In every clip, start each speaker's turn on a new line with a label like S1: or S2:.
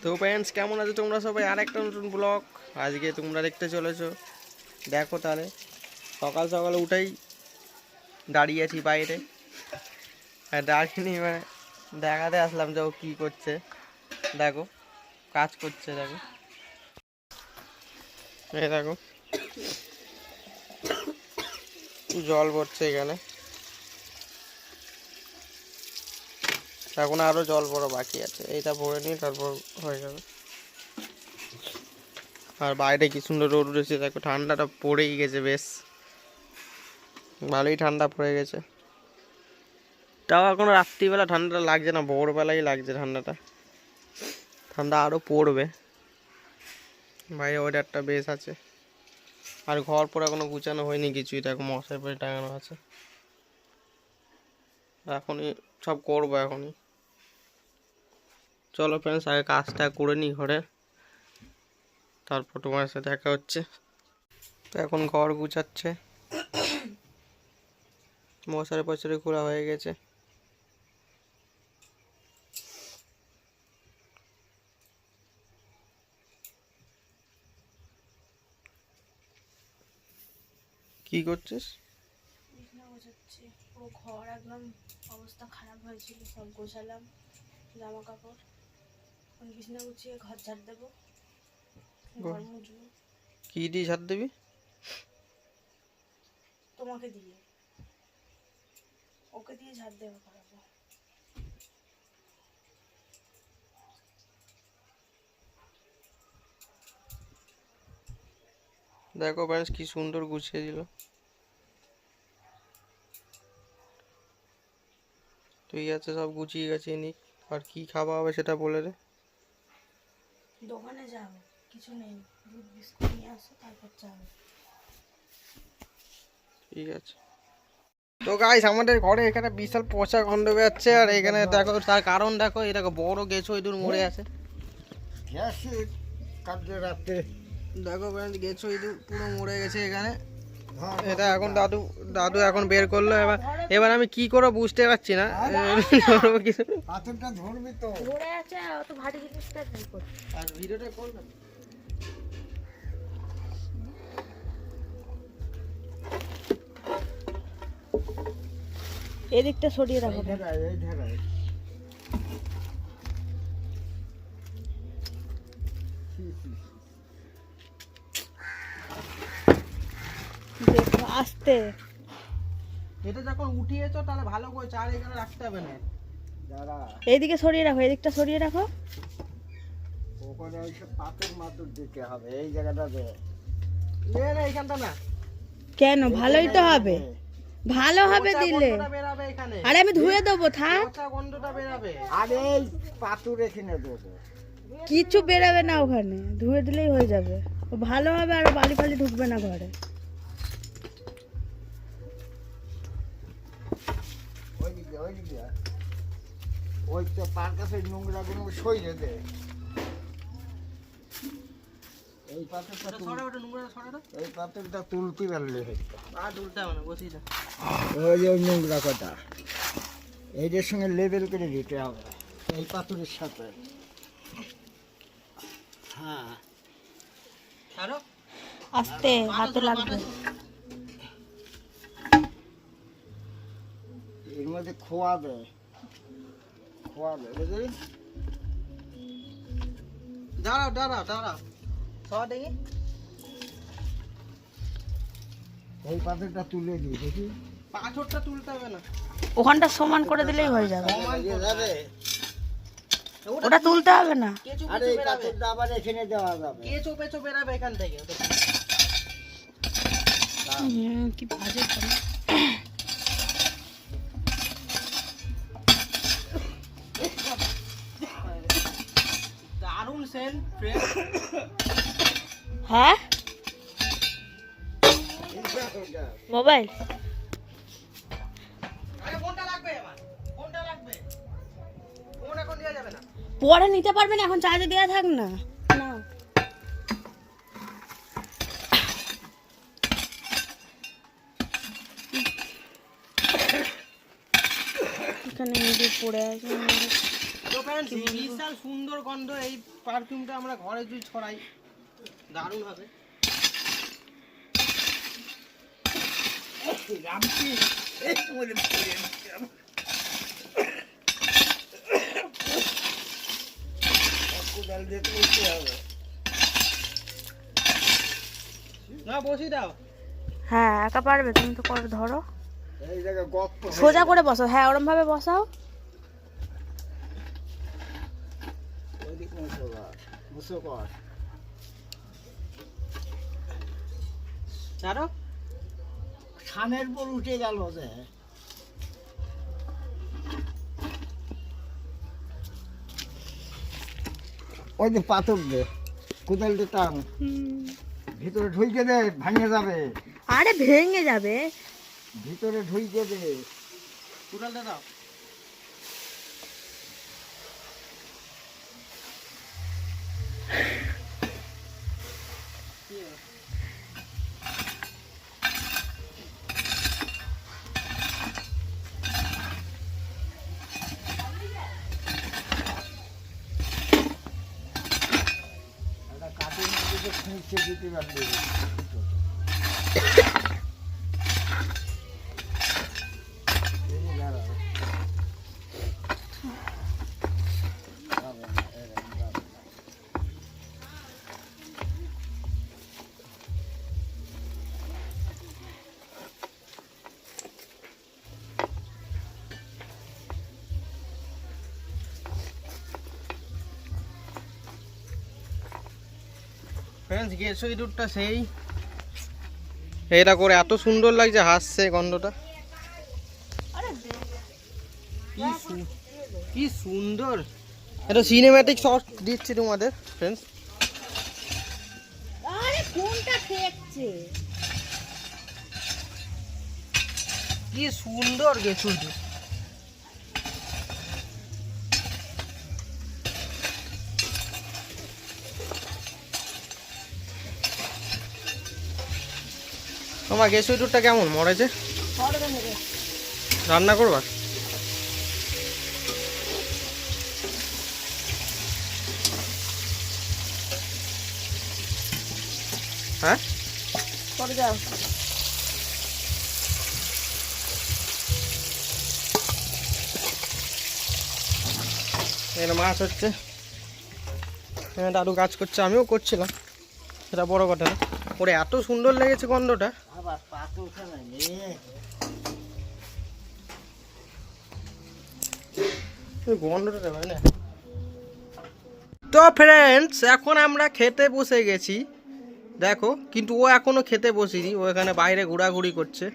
S1: তো ফ্রেন্ডস কেমন আছো তোমরা সবাই? আর একটা নতুন ব্লগ আজকে তোমরা দেখতে চলেছো। দেখো তাহলে সকাল সকাল উঠেই দাঁড়িয়ে আছি বাইরে, আর দাঁড়িয়ে নিয়ে মানে দেখাতে আসলাম যে ও কী করছে। দেখো কাজ করছে, দেখো এই দেখো জল পড়ছে এখানে, এখন আরও জল ভরা বাকি আছে, এইটা ভরে নিয়ে তারপর হয়ে যাবে। আর বাইরে কি সুন্দর রোদ উঠেছে, দেখো ঠান্ডাটা পড়েই গেছে, বেশ ভালোই ঠান্ডা পড়ে গেছে। তাও এখন রাত্রিবেলা ঠান্ডাটা লাগছে না, ভোরবেলাই লাগছে ঠান্ডাটা। ঠান্ডা আরও পড়বে, বাইরে ওয়েদারটা বেশ আছে। আর ঘর পর এখনো গুছানো হয়নি কিছুই, দেখো মশার পরে টাঙানো আছে। এখনই সব করবো এখনই। চলো ফ্রেন্ডস আগে কাজটা করে নিই ঘরে, তারপর তোমার সাথে দেখা হচ্ছে। তো এখন ঘর গুছাচ্ছে, মশারি পশারি খোলা হয়ে গেছে। কি করছিস?
S2: বিছানা গোছাচ্ছি। ও ঘর একদম অবস্থা খারাপ হয়েছিল, সব গোছালাম, জামা কাপড়। এখন বিছানা গুছিয়ে ঘর ঝাড় দেবো, ঘর মুছবো।
S1: কি দিয়ে ঝাড় দিবি?
S2: তোমাকে দিয়ে, ওকে দিয়ে ঝাড় দেবো করাবো।
S1: দেখো ফ্রেন্ডস কি সুন্দর গুছিয়ে দিল। তুই আছে সব গুছিয়ে গাছিয়ে নি। আর কি খাওয়া হবে সেটা বলে দে।
S2: দোকানে যাবো, কিছু নেই, দুধ বিস্কুট নিয়ে আসো তারপর যাবো।
S1: ঠিক আছে। তো গাইস আমাদের ঘরে এখানে বিশাল পচা গন্ধ বেরোচ্ছে, আর এখানে দেখো তার কারণ দেখো, এই দেখো বড় গেছো ইঁদুর মরে আছে। দেখো ফ্রেন্ডস গেছো ইঁদুর পুরো মরে গেছে এখানে। এটা এখন দাদু দাদু এখন বের করলো। এবার আমি কি করবো বুঝতে পারছি না।
S2: ধরে আছে, অত ভারী জিনিসটা কি করছে?
S1: আর ভিডিওটা কর না।
S2: এদিকটা সরিয়ে রাখো। দেখো আস্তে,
S1: এটা যখন উঠিয়েছো তাহলে ভালো করে চার এখানে রাখতে হবে না।
S2: এইদিকে সরিয়ে রাখো, এদিকটা সরিয়ে রাখো।
S3: ওখানে ওইসব পাথর মাথর দিতে হবে, এই জায়গাটাতে
S1: এইখানটা না।
S2: কেন? ভালোই তো হবে, ভালো হবে দিলে।
S1: বেরাবে এখানে,
S2: আরে আমি ধুয়ে দেবো, থাক।
S1: পচা গন্ধটা বেরাবে।
S3: আর এই পাথর এখানে দেবো।
S2: কিছু বেরাবে না, ওখানে ধুয়ে দিলেই হয়ে যাবে। ও ভালো হবে, আর বালি ফালি ঢুকবে না ঘরে।
S3: ওইদিকে ওই তো পার কাছে নোংরা গুলো সইয়ে দে। এই পাথরটা এই পাথরটা তুলতে পারলে হইতো।
S1: আর তুলতে হবে না, বসিয়ে যা।
S3: ওই ওই নোংরা কথা এইটার সঙ্গে লেবেল করে দিতে হবে, এই পাথরের সাথে। হ্যাঁ
S1: ছাড়ো,
S2: আস্তে, হাতে লাগবে।
S3: এর মধ্যে খোয়া দেয়, খোয়া দেয় বুঝলি?
S1: দাঁড়াও দাঁড়াও দাঁড়াও, সব দেখি।
S3: এই পাথরটা তুলে দিই দেখি।
S1: পাথরটা তুলতে হবে না,
S2: ওখানটা সমান করে দিলেই হয়ে যাবে।
S3: যাবে।
S2: ওটা তুলতে হবে না।
S1: কেঁচো
S3: আরে
S1: পেঁচো
S3: এই
S1: বেরাবে,
S3: পাথরটা আবার এখানে দেওয়া যাবে।
S1: কেঁচো পেঁচো বেরাবে এখান থেকে।
S2: কি বাজে করে।
S1: দারুণ সেন্ট ফ্রেশ।
S2: হ্যাঁ, মোবাইল
S1: আরে কোনটা লাগবে? আমার কোনটা লাগবে? ফোন এখন দেওয়া যাবে না।
S2: পরে নিতে পারবে না, এখন চার্জে দেওয়া থাক না। না এখানে ইঁদুর পড়ে আছে।
S1: তো ফ্রেন্ডস বিশাল সুন্দর গন্ধ, এই পারফিউমটা আমরা ঘরে যদি ছড়াই দারুণ হবে। না বসিয়ে দাও।
S2: হ্যাঁ একা পারবে, তুমি তো করে ধরো,
S3: এই জায়গায় গপ্প হয়ে
S2: সোজা করে বসাও, হ্যাঁ ওরম ভাবে বসাও।
S3: ওইদিক মুসো কর।
S1: ছাড়ো।
S3: ছানের পর উঠে গেল যে। ওই যে পাথর দে, কোদালটা টান, ভিতরে ঢুইকে দে, ভাঙে যাবে।
S2: আরে ভেঙে যাবে।
S3: ভিতরে ঢুইকে দে।
S1: কুড়ালটা দাও।
S3: একটা কাঠের মধ্যে খুঁজছে দিতে পারবে।
S1: ফ্রেন্ডস গ্যাস ইঁদুরটা সেই এটা করে এত সুন্দর লাগছে, হাসছে গন্ধটা কি সুন্দর। এটা সিনেম্যাটিক শট দিচ্ছি তোমাদের ফ্রেন্ডস।
S2: আরে কোনটা ঠেকছে?
S1: কি সুন্দর গ্যাস ইঁদুর। তোমার গ্যাস ইঁদুরটা কেমন মরেছে? রান্না করবা? হ্যাঁ
S2: করে যাও।
S1: এখানে মাছ হচ্ছে, দাদু কাজ করছে, আমিও করছিলাম, সেটা বড় কথা না। ওরে এত সুন্দর লেগেছে গন্ধটা।
S3: আবার পাথর খেলায়
S1: গন্ধটা দেবে না। তো ফ্রেন্ডস এখন আমরা খেতে বসে গেছি দেখো, কিন্তু ও এখনো খেতে বসেনি, ও এখানে বাইরে ঘোরাঘুরি করছে।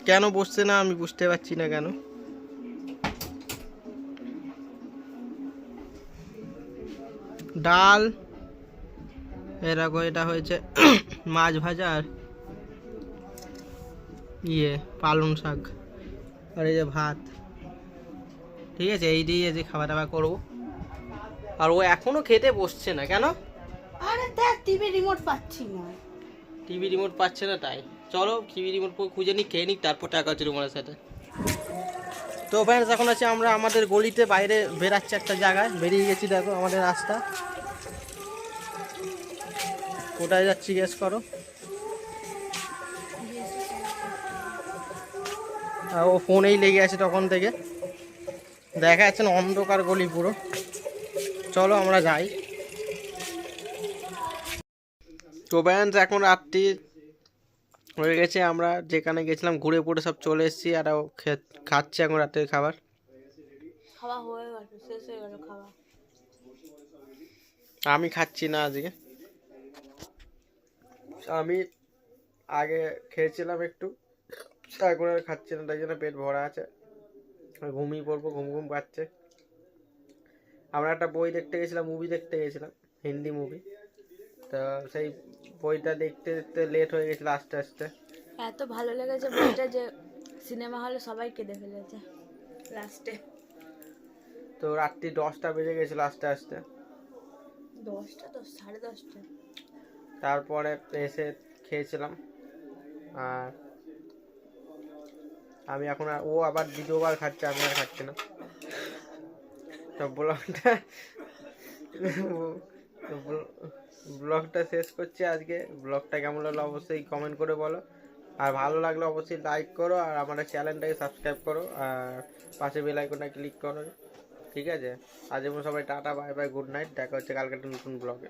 S1: কেন বসছে না আমি বুঝতে পারছি না কেন। ডাল এরকম, এটা হয়েছে মাছ ভাজা আর পালং শাক, আর এই যে ভাত। ঠিক আছে, এই দিয়ে যে খাওয়া দাওয়া করবো। আর ও এখনো খেতে বসছে না কেন?
S2: আরে দেখ টিভি রিমোট পাচ্ছি না।
S1: টিভি রিমোট পাচ্ছে না তাই। চলো টিভি রিমোট খুঁজে নিই, খেয়ে নিই, তারপর টাকা হচ্ছে তোমার সাথে। তো ফ্রেন্ডস এখন আছে আমরা আমাদের গলিতে বাইরে বেরাচ্ছি একটা জায়গায়, বেরিয়ে গেছি দেখো আমাদের রাস্তা। কোথায় যাচ্ছি গেস করো? আর ও ফোনেই লেগে আছে তখন থেকে, দেখা যাচ্ছে না, অন্ধকার গলি পুরো। চলো আমরা যাই। তো ফ্রেন্ডস এখন রাত্রি হয়ে গেছে, আমরা যেখানে গেছিলাম ঘুরে পড়ে সব চলে এসেছি, আর ও খাচ্ছে এখন রাতের খাবার।
S2: খাওয়া হয়ে গেছে, শেষ হয়ে গেল খাওয়া।
S1: আমি খাচ্ছি না আজকে, আমি আগে খেয়েছিলাম একটু, এখন আর খাচ্ছি না, তাই জন্য পেট ভরা আছে, ঘুমিয়ে পড়বো, ঘুম ঘুম পাচ্ছে। আমরা একটা বই দেখতে গেছিলাম, মুভি দেখতে গেছিলাম, হিন্দি মুভি। তো সেই বইটা দেখতে দেখতে লেট হয়ে গেছিলো আস্তে আস্তে।
S2: এত ভালো লেগেছে বইটা যে সিনেমা হলে সবাই কেঁদে ফেলেছে লাস্টে।
S1: তো রাত্রি 10টা বেজে গেছিলো আস্তে আস্তে।
S2: 10টা 10:30টা।
S1: তারপরে এসে খেয়েছিলাম। আর আমি এখন ও আবার দ্বিতীয়বার খাচ্ছে, আমি আর খাচ্ছি না। তো ব্লগটা শেষ করছি আজকে। ব্লগটা কেমন লাগলো অবশ্যই কমেন্ট করে বলো, আর ভালো লাগলে অবশ্যই লাইক করো, আর আমাদের চ্যানেলটাকে সাবস্ক্রাইব করো, আর পাশে বেল আইকনটা ক্লিক করো। ঠিক আছে, আজ যেমন সবাই tata, bye bye, good night, দেখা হচ্ছে কালকে একটা নতুন ব্লগে।